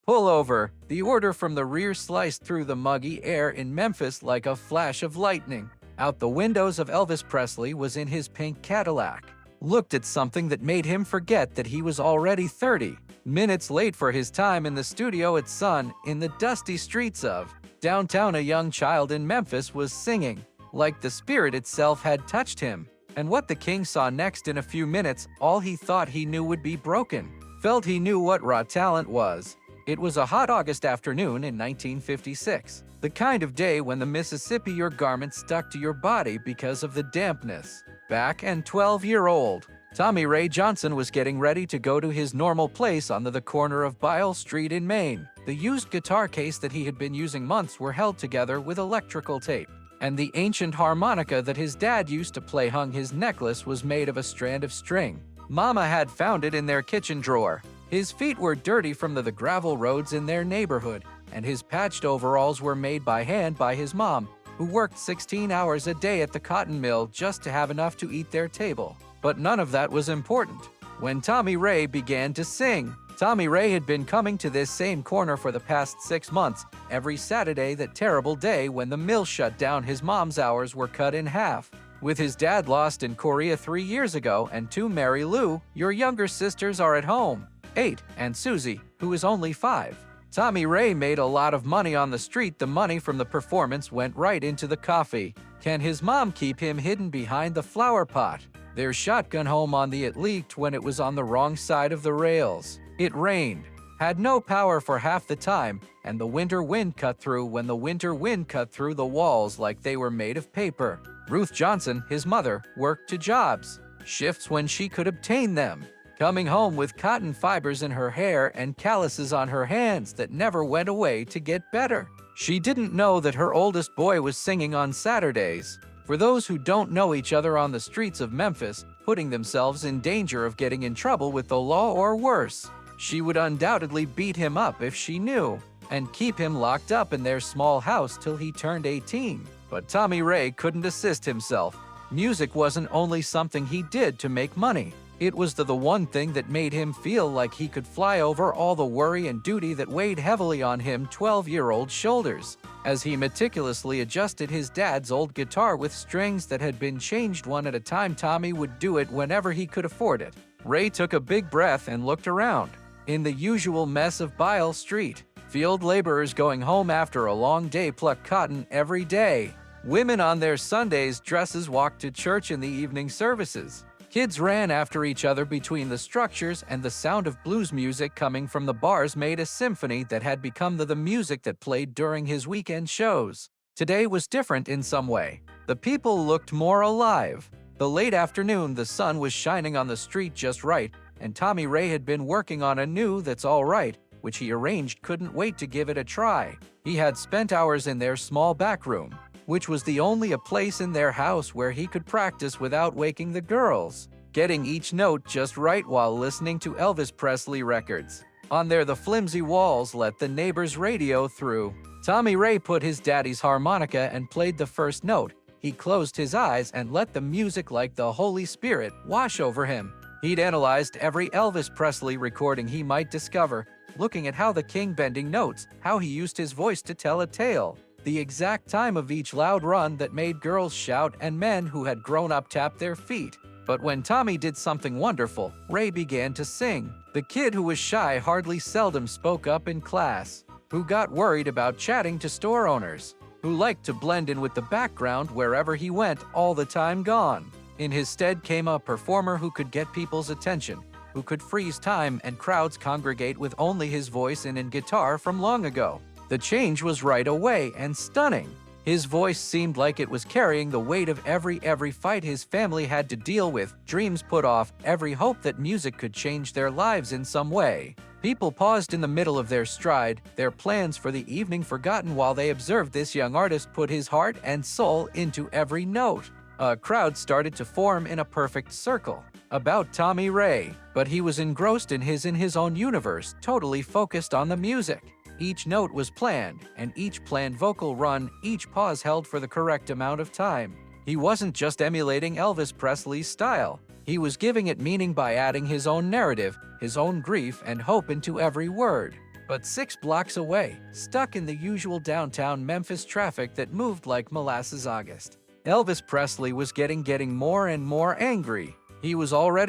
Pull over. The order from the rear sliced through the muggy air in Memphis like a flash of lightning. Out the windows of Elvis Presley was in his pink Cadillac. Looked at something that made him forget that he was already 30 minutes late for his time in the studio at Sun in the dusty streets of downtown. A young child in Memphis was singing, like the spirit itself had touched him. And what the king saw next in a few minutes, all he thought he knew would be broken. Felt he knew what raw talent was. It was a hot August afternoon in 1956, the kind of day when the Mississippi your garment stuck to your body because of the dampness. Back and 12-year-old Tommy Ray Johnson was getting ready to go to his normal place on the corner of Beale Street in Maine. The used guitar case that he had been using months were held together with electrical tape, and the ancient harmonica that his dad used to play hung his necklace was made of a strand of string. Mama had found it in their kitchen drawer. His feet were dirty from the gravel roads in their neighborhood, and his patched overalls were made by hand by his mom, who worked 16 hours a day at the cotton mill just to have enough to eat their table. But none of that was important when Tommy Ray began to sing. Tommy Ray had been coming to this same corner for the past 6 months. Every Saturday, that terrible day when the mill shut down, his mom's hours were cut in half. With his dad lost in Korea 3 years ago and to Mary Lou, your younger sisters are at home, 8, and Susie, who is only 5. Tommy Ray made a lot of money on the street. The money from the performance went right into the coffee. Can his mom keep him hidden behind the flower pot? Their shotgun home on the it leaked when it was on the wrong side of the rails. It rained, had no power for half the time, and the winter wind cut through when the winter wind cut through the walls like they were made of paper. Ruth Johnson, his mother, worked 2 jobs, shifts when she could obtain them, coming home with cotton fibers in her hair and calluses on her hands that never went away to get better. She didn't know that her oldest boy was singing on Saturdays. For those who don't know each other on the streets of Memphis, putting themselves in danger of getting in trouble with the law or worse. She would undoubtedly beat him up if she knew, and keep him locked up in their small house till he turned 18. But Tommy Ray couldn't assist himself. Music wasn't only something he did to make money. It was the one thing that made him feel like he could fly over all the worry and duty that weighed heavily on him 12-year-old shoulders. As he meticulously adjusted his dad's old guitar with strings that had been changed one at a time, Tommy would do it whenever he could afford it. Ray took a big breath and looked around. In the usual mess of Beale Street, field laborers going home after a long day pluck cotton every day. Women on their Sundays dresses walked to church in the evening services. Kids ran after each other between the structures, and the sound of blues music coming from the bars made a symphony that had become the music that played during his weekend shows. Today was different in some way. The people looked more alive. The late afternoon, the sun was shining on the street just right, and Tommy Ray had been working on a new "That's All Right," which he arranged couldn't wait to give it a try. He had spent hours in their small back room, which was the only place in their house where he could practice without waking the girls, getting each note just right while listening to Elvis Presley records. On there, the flimsy walls let the neighbor's radio through. Tommy Ray put his daddy's harmonica and played the first note. He closed his eyes and let the music like the Holy Spirit wash over him. He'd analyzed every Elvis Presley recording he might discover, looking at how the king bending notes, how he used his voice to tell a tale, the exact time of each loud run that made girls shout and men who had grown up tap their feet. But when Tommy did something wonderful, Ray began to sing. The kid who was shy hardly seldom spoke up in class, who got worried about chatting to store owners, who liked to blend in with the background wherever he went, all the time gone. In his stead came a performer who could get people's attention, who could freeze time and crowds congregate with only his voice and guitar from long ago. The change was right away and stunning. His voice seemed like it was carrying the weight of every fight his family had to deal with, dreams put off, every hope that music could change their lives in some way. People paused in the middle of their stride, their plans for the evening forgotten, while they observed this young artist put his heart and soul into every note. A crowd started to form in a perfect circle about Tommy Ray, but he was engrossed in his own universe, totally focused on the music. Each note was planned, and each planned vocal run, each pause held for the correct amount of time. He wasn't just emulating Elvis Presley's style. He was giving it meaning by adding his own narrative, his own grief and hope into every word. but 6 blocks away, stuck in the usual downtown Memphis traffic that moved like molasses August. Elvis Presley was getting more and more angry.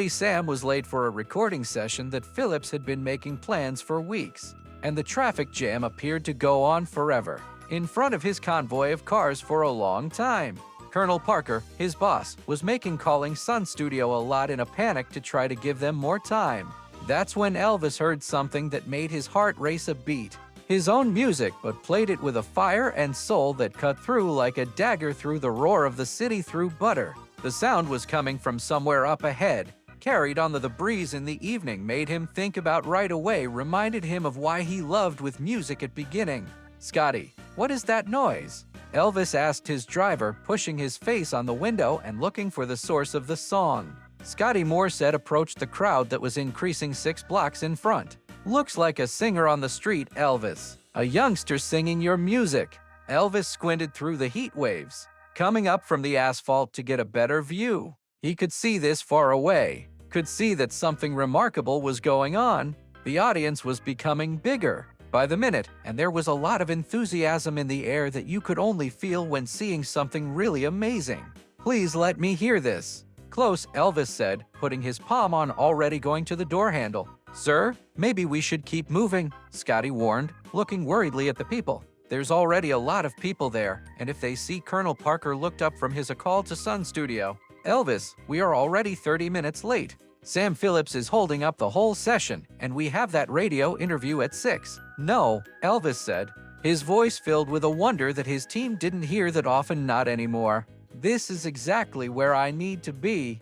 Sam was late for a recording session that Phillips had been making plans for weeks, and the traffic jam appeared to go on forever, in front of his convoy of cars for a long time. Colonel Parker, his boss, was making calling Sun Studio a lot in a panic to try to give them more time. That's when Elvis heard something that made his heart race a beat. His own music, but played it with a fire and soul that cut through like a dagger through the roar of the city through butter. The sound was coming from somewhere up ahead, carried on the breeze in the evening, made him think about right away, reminded him of why he loved with music at beginning. "Scotty, what is that noise?" Elvis asked his driver, pushing his face on the window and looking for the source of the song. Scotty Morissette approached the crowd that was increasing 6 blocks in front. "Looks like a singer on the street, Elvis. A youngster singing your music." Elvis squinted through the heat waves, coming up from the asphalt to get a better view. He could see this far away, could see that something remarkable was going on. The audience was becoming bigger by the minute, and there was a lot of enthusiasm in the air that you could only feel when seeing something really amazing. "Please let me hear this." "Close," Elvis said, putting his palm on already going to the door handle. "Sir, maybe we should keep moving," Scotty warned, looking worriedly at the people. "There's already a lot of people there, and if they see..." Colonel Parker looked up from his call to Sun Studio. "Elvis, we are already 30 minutes late. Sam Phillips is holding up the whole session, and we have that radio interview at 6. "No," Elvis said, his voice filled with a wonder that his team didn't hear that often. "Not anymore. This is exactly where I need to be.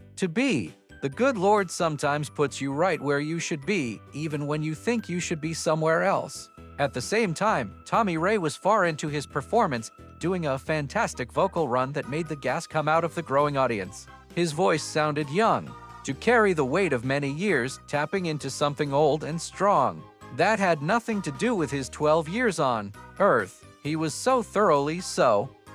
The good Lord sometimes puts you right where you should be, even when you think you should be somewhere else." At the same time, Tommy Ray was far into his performance, doing a fantastic vocal run that made the gas come out of the growing audience. His voice sounded young, to carry the weight of many years, tapping into something old and strong. That had nothing to do with his 12 years on Earth. He was so thoroughly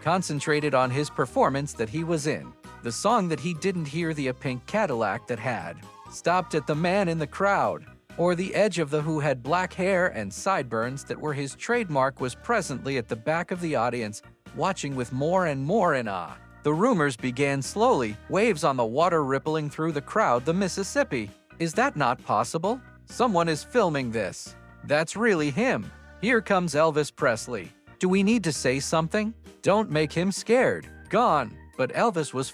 concentrated on his performance that he was in the song that he didn't hear the pink Cadillac that had stopped at the man in the crowd, or the edge of the who had black hair and sideburns that were his trademark was presently at the back of the audience, watching with more and more in awe. The rumors began slowly, waves on the water rippling through the crowd. "The Mississippi. Is that not possible? Someone is filming this. That's really him. Here comes Elvis Presley. Do we need to say something? Don't make him scared." Gone. But Elvis was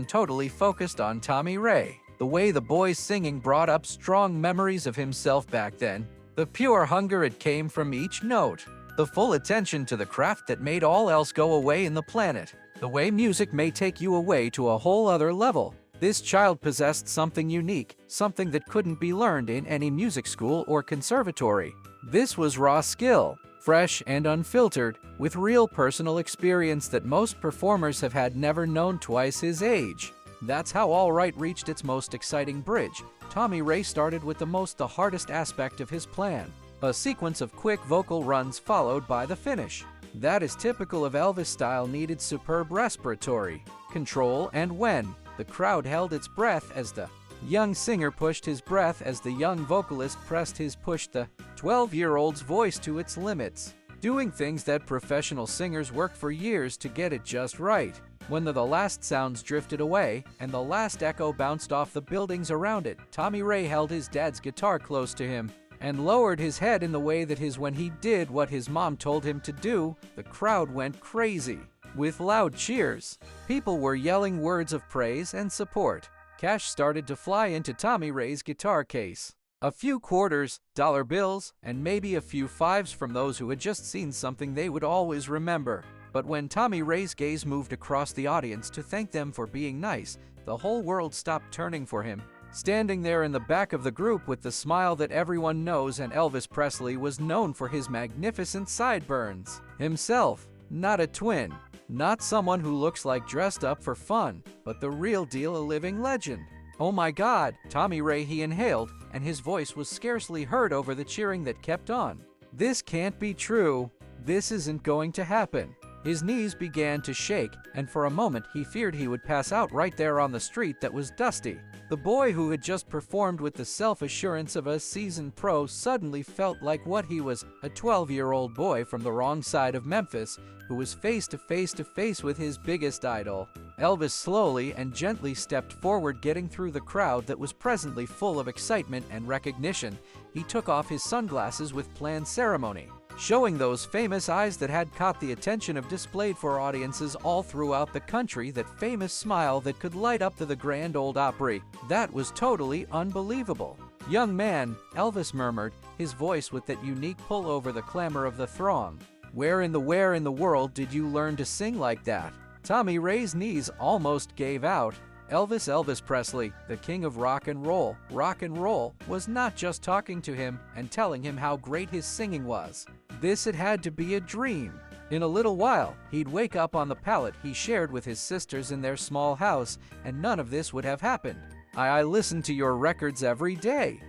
totally focused on Tommy Ray. The way the boys singing brought up strong memories of himself back then. The pure hunger it came from each note. The full attention to the craft that made all else go away in the planet. The way music may take you away to a whole other level. This child possessed something unique, something that couldn't be learned in any music school or conservatory. This was raw skill, fresh and unfiltered, with real personal experience that most performers have had never known twice his age. That's how All Right reached its most exciting bridge. Tommy Ray started with the hardest aspect of his plan, a sequence of quick vocal runs followed by the finish. That is typical of Elvis style, needed superb respiratory control, and when the crowd held its breath as the young singer pushed his breath as the young vocalist pushed the 12-year-old's voice to its limits, doing things that professional singers work for years to get it just right. When the last sounds drifted away and the last echo bounced off the buildings around it, Tommy Ray held his dad's guitar close to him and lowered his head in the way that when he did what his mom told him to do, the crowd went crazy. With loud cheers, people were yelling words of praise and support. Cash started to fly into Tommy Ray's guitar case. A few quarters, dollar bills, and maybe a few fives from those who had just seen something they would always remember. But when Tommy Ray's gaze moved across the audience to thank them for being nice, the whole world stopped turning for him. Standing there in the back of the group with the smile that everyone knows, and Elvis Presley was known for his magnificent sideburns. Himself, not a twin, not someone who looks like dressed up for fun, but the real deal, a living legend. "Oh my God, Tommy Ray," he inhaled, and his voice was scarcely heard over the cheering that kept on. "This can't be true. This isn't going to happen." His knees began to shake, and for a moment he feared he would pass out right there on the street that was dusty. The boy who had just performed with the self-assurance of a seasoned pro suddenly felt like what he was, a 12-year-old boy from the wrong side of Memphis who was face to face with his biggest idol. Elvis slowly and gently stepped forward, getting through the crowd that was presently full of excitement and recognition. He took off his sunglasses with planned ceremony, showing those famous eyes that had caught the attention of displayed for audiences all throughout the country, that famous smile that could light up to the Grand Ole Opry. That was totally unbelievable. "Young man," Elvis murmured, his voice with that unique pull over the clamor of the throng. Where in the world did you learn to sing like that?" Tommy Ray's knees almost gave out. Elvis Presley, the king of rock and roll, was not just talking to him and telling him how great his singing was. This had to be a dream. In a little while, he'd wake up on the pallet he shared with his sisters in their small house, and none of this would have happened. I listen to your records every day,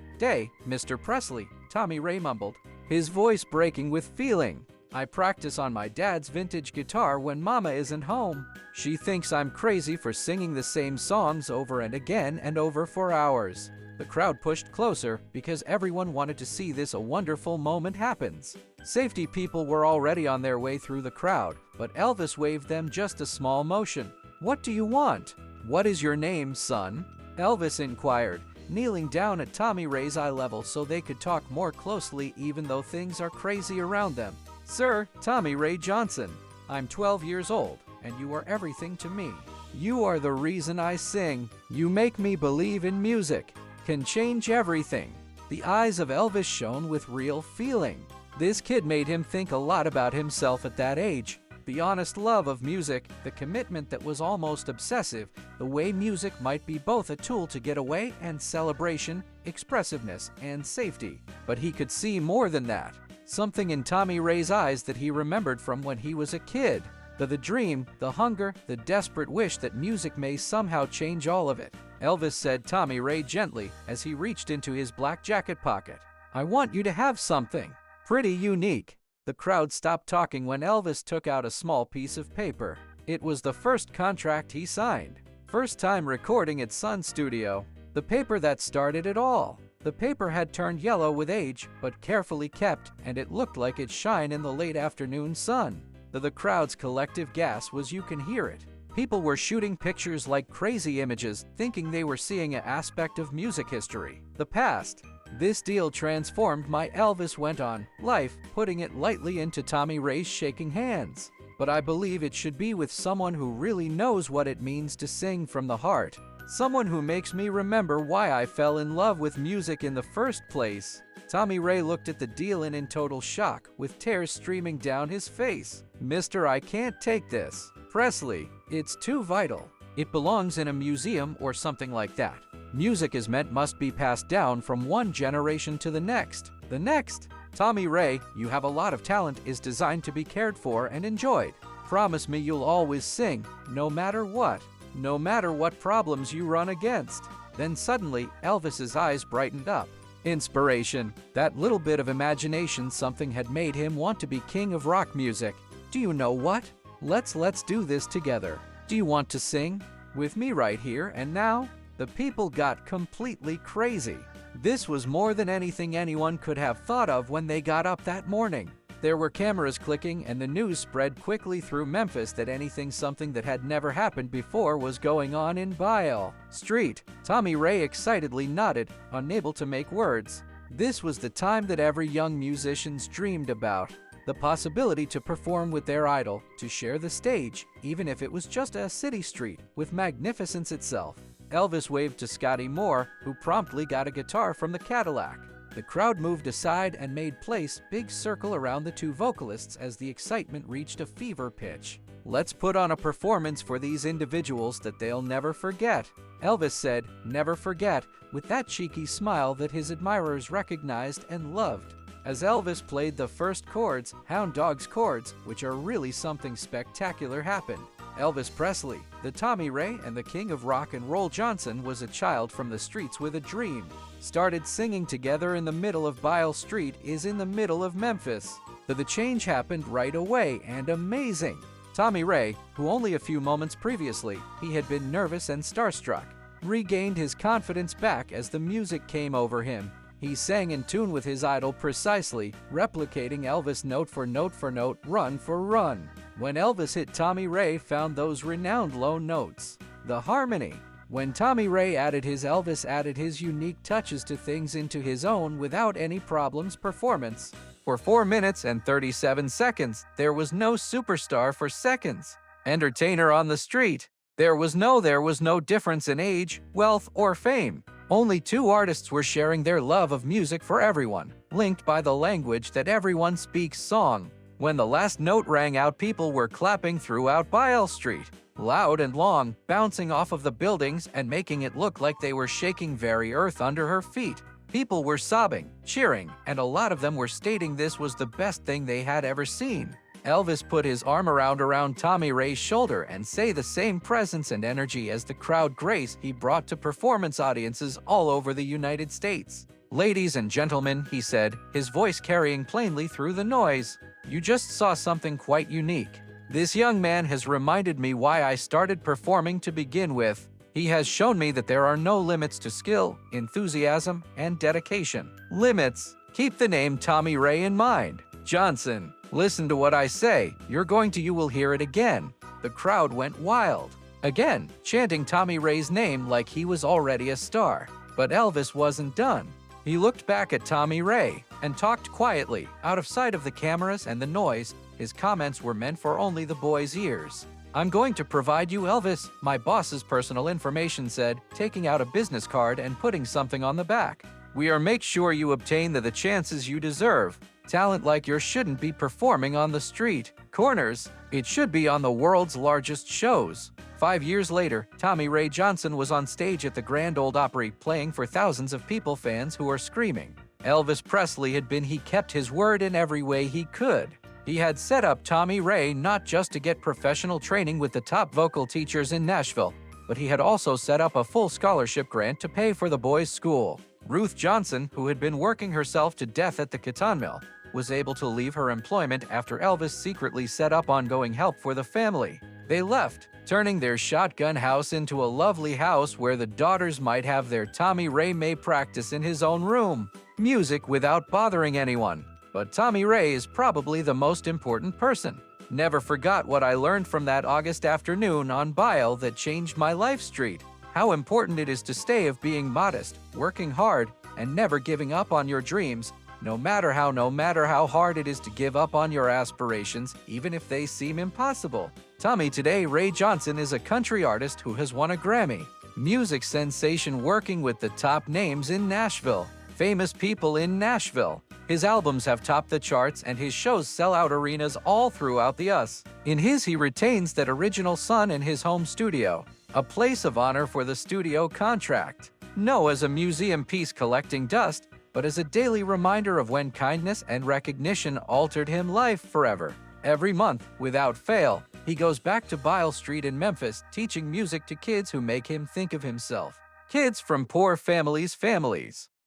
Mr. Presley," Tommy Ray mumbled, his voice breaking with feeling. "I practice on my dad's vintage guitar when Mama isn't home. She thinks I'm crazy for singing the same songs over and again and over for hours." The crowd pushed closer because everyone wanted to see this wonderful moment happens. Safety people were already on their way through the crowd, but Elvis waved them just a small motion. "What do you want?" "What is your name, son?" Elvis inquired, kneeling down at Tommy Ray's eye level so they could talk more closely even though things are crazy around them. "Sir, Tommy Ray Johnson. I'm 12 years old, and you are everything to me. You are the reason I sing. You make me believe in music. Can change everything." The eyes of Elvis shone with real feeling. This kid made him think a lot about himself at that age. The honest love of music, the commitment that was almost obsessive, the way music might be both a tool to get away and celebration, expressiveness, and safety. But he could see more than that. Something in Tommy Ray's eyes that he remembered from when he was a kid. The dream, the hunger, the desperate wish that music may somehow change all of it. Elvis said Tommy Ray gently as he reached into his black jacket pocket. "I want you to have something pretty unique." The crowd stopped talking when Elvis took out a small piece of paper. It was the first contract he signed. First time recording at Sun Studio. The paper that started it all. The paper had turned yellow with age, but carefully kept, and it looked like it'd shine in the late afternoon sun. The crowd's collective gasp was you can hear it. People were shooting pictures like crazy images, thinking they were seeing an aspect of music history. The past. "This deal transformed my," Elvis went on, "life," putting it lightly into Tommy Ray's shaking hands. "But I believe it should be with someone who really knows what it means to sing from the heart. Someone who makes me remember why I fell in love with music in the first place." Tommy Ray looked at the deal in total shock, with tears streaming down his face. "Mister, I can't take this. Presley, it's too vital. It belongs in a museum or something like that. Music must be passed down from one generation to the next. The next. Tommy Ray, you have a lot of talent is designed to be cared for and enjoyed. Promise me you'll always sing, no matter what. No matter what problems you run against." Then suddenly, Elvis's eyes brightened up. Inspiration. That little bit of imagination, something had made him want to be king of rock music. "Do you know what? Let's do this together. Do you want to sing with me right here and now?" The people got completely crazy. This was more than anything anyone could have thought of when they got up that morning. There were cameras clicking, and the news spread quickly through Memphis that something that had never happened before was going on in Beale Street. Tommy Ray excitedly nodded, unable to make words. This was the time that every young musician's dreamed about. The possibility to perform with their idol, to share the stage, even if it was just a city street, with magnificence itself. Elvis waved to Scotty Moore, who promptly got a guitar from the Cadillac. The crowd moved aside and made place big circle around the two vocalists as the excitement reached a fever pitch. "Let's put on a performance for these individuals that they'll never forget," Elvis said, "never forget," with that cheeky smile that his admirers recognized and loved. As Elvis played the first chords, Hound Dog's chords, which are really something spectacular, happened. Elvis Presley, the Tommy Ray and the king of rock and roll Johnson was a child from the streets with a dream. Started singing together in the middle of Beale Street is in the middle of Memphis. The change happened right away and amazing. Tommy Ray, who only a few moments previously, he had been nervous and starstruck. regained his confidence back as the music came over him. He sang in tune with his idol precisely, replicating Elvis note for note, run for run. When Elvis hit, Tommy Ray found those renowned low notes. The harmony. When Tommy Ray added his, Elvis added his unique touches to things into his own without any problems performance. For 4 minutes and 37 seconds, there was no superstar for seconds. Entertainer on the street. There was no difference in age, wealth, or fame. Only two artists were sharing their love of music for everyone, linked by the language that everyone speaks song. When the last note rang out, people were clapping throughout Beale Street, loud and long, bouncing off of the buildings and making it look like they were shaking very earth under her feet. People were sobbing, cheering, and a lot of them were stating this was the best thing they had ever seen. Elvis put his arm around Tommy Ray's shoulder and say the same presence and energy as the crowd grace he brought to performance audiences all over the United States. "Ladies and gentlemen," he said, his voice carrying plainly through the noise, "you just saw something quite unique. This young man has reminded me why I started performing to begin with. He has shown me that there are no limits to skill, enthusiasm, and dedication. Limits? Keep the name Tommy Ray in mind. Johnson. Listen to what I say. You will hear it again." The crowd went wild. Again, chanting Tommy Ray's name like he was already a star. But Elvis wasn't done. He looked back at Tommy Ray and talked quietly, out of sight of the cameras and the noise. His comments were meant for only the boys' ears. "I'm going to provide you, Elvis, my boss's personal information," said, taking out a business card and putting something on the back. "We are make sure you obtain the chances you deserve. Talent like yours shouldn't be performing on the street corners. It should be on the world's largest shows." 5 years later, Tommy Ray Johnson was on stage at the Grand Ole Opry playing for thousands of people, fans who are screaming. Elvis Presley he kept his word in every way he could. He had set up Tommy Ray not just to get professional training with the top vocal teachers in Nashville, but he had also set up a full scholarship grant to pay for the boys' school. Ruth Johnson, who had been working herself to death at the cotton mill, was able to leave her employment after Elvis secretly set up ongoing help for the family. They left, turning their shotgun house into a lovely house where the daughters might have their Tommy Ray may practice in his own room. Music without bothering anyone. But Tommy Ray is probably the most important person. "Never forgot what I learned from that August afternoon on Beale that changed my life street. How important it is to stay of being modest, working hard, and never giving up on your dreams. No matter how hard it is to give up on your aspirations, even if they seem impossible." Tommy today Ray Johnson is a country artist who has won a Grammy. Music sensation working with the top names in Nashville. Famous people in Nashville. His albums have topped the charts and his shows sell out arenas all throughout the US. In his, he retains that original sound in his home studio, a place of honor for the studio contract. No as a museum piece collecting dust, but as a daily reminder of when kindness and recognition altered him life forever. Every month, without fail, he goes back to Beale Street in Memphis, teaching music to kids who make him think of himself. Kids from poor families.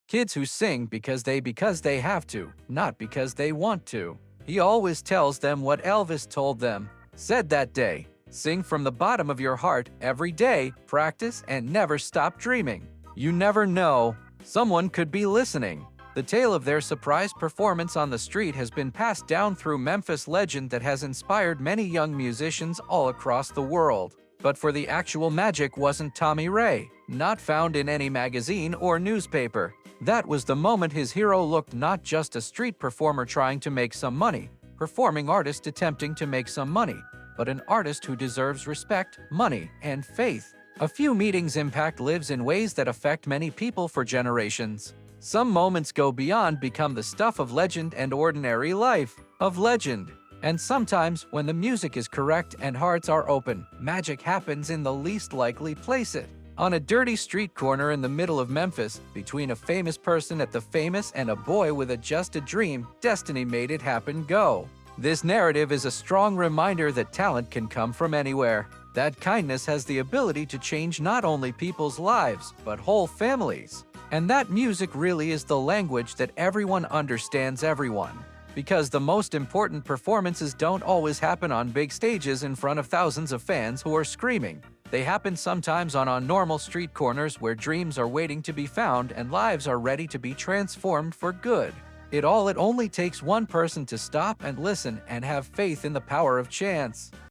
Kids who sing because they have to, not because they want to. He always tells them what Elvis told them, said that day. Sing from the bottom of your heart every day, practice, and never stop dreaming. You never know. Someone could be listening. The tale of their surprise performance on the street has been passed down through Memphis legend that has inspired many young musicians all across the world. But for the actual magic wasn't Tommy Ray, not found in any magazine or newspaper. That was the moment his hero looked not just a street performer trying to make some money, performing artist attempting to make some money, but an artist who deserves respect, money, and faith. A few meetings' impact lives in ways that affect many people for generations. Some moments go beyond, become the stuff of legend and ordinary life, of legend. And sometimes, when the music is correct and hearts are open, magic happens in the least likely place it. On a dirty street corner in the middle of Memphis, between a famous person at the famous and a boy with just a dream, destiny made it happen go. This narrative is a strong reminder that talent can come from anywhere. That kindness has the ability to change not only people's lives, but whole families. And that music really is the language that everyone understands everyone. Because the most important performances don't always happen on big stages in front of thousands of fans who are screaming. They happen sometimes on normal street corners where dreams are waiting to be found and lives are ready to be transformed for good. It only takes one person to stop and listen and have faith in the power of chance.